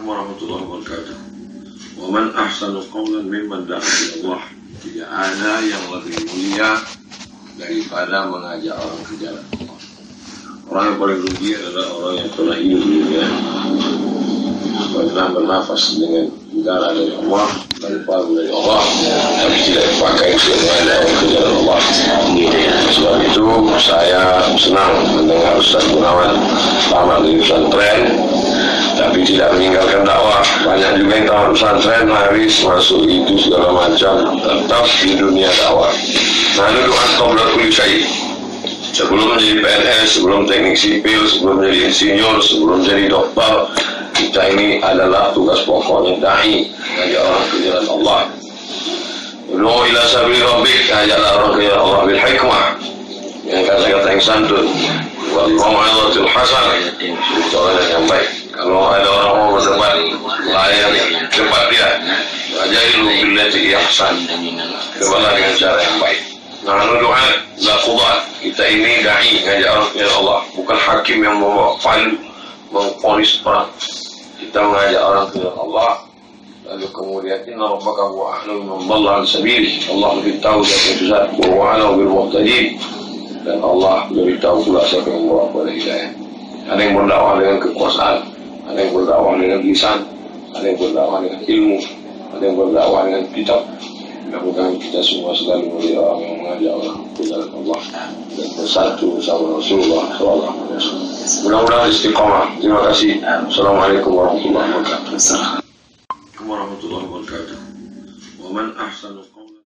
Assalamualaikum warahmatullahi wabarakatuh. Wa man ahsanu qawlan mimman da'a ila Allah. Tidak ada yang lebih mulia daripada mengajak orang ke jalan Allah. Orang yang paling rugi adalah orang yang telah hidup di dunia, pernah bernafas dengan udara dari Allah, dari paru dari Allah, tapi tidak dipakai untuk mengajak orang ke jalan Allah. Sebab itu saya senang mendengar Ustaz Gunawan tamat di pesantren, tapi tidak meninggalkan dakwah. Banyak juga yang tamat pesantren, habis masuk itu segala macam, tetap di dunia dakwah. Nah, itu doa qabla kulli syai'. Sebelum menjadi PNS, sebelum teknik sipil, sebelum menjadi insinyur, sebelum menjadi dokter, kita ini adalah tugas pokoknya da'i, ngajak orang ke jalan Allah. Ud'u ila sabili rabbik, ngajaklah orang ke jalan Allah bil hikmah, yang kata-kata yang santun, wal mau'izatil hasanah, cara yang baik. Kalau ada orang mau berdebat, layani cepat dia, wajailu billati ihsan, kebalah dengan cara yang baik. Nah, doa la qudat, kita ini da'i, ngajak orang ke jalan Allah, bukan hakim yang membawa fal mengponis orang. Kita mengajak orang ke jalan Allah, lalu kemudian inna rabbaka huwa a'lamu man dhalla an sabili, Allah lebih tahu siapa yang sesat, wa huwa a'lamu bil muhtadin, dan Allah lebih tahu pula siapa yang membawa kepada hidayah. Ada yang berdakwah dengan kekuasaan, ada yang berdakwah dengan lisan, ada yang berdakwah dengan ilmu, ada yang berdakwah dengan kitab. Mudah-mudahan kita semua selalu menjadi orang yang mengajak orang ke jalan Allah dan bersatu bersama Rasulullah SAW. Mudah-mudahan istiqamah. Terima kasih. Assalamualaikum warahmatullahi wabarakatuh. Assalamualaikum warahmatullahi wabarakatuh. Wa man ahsanu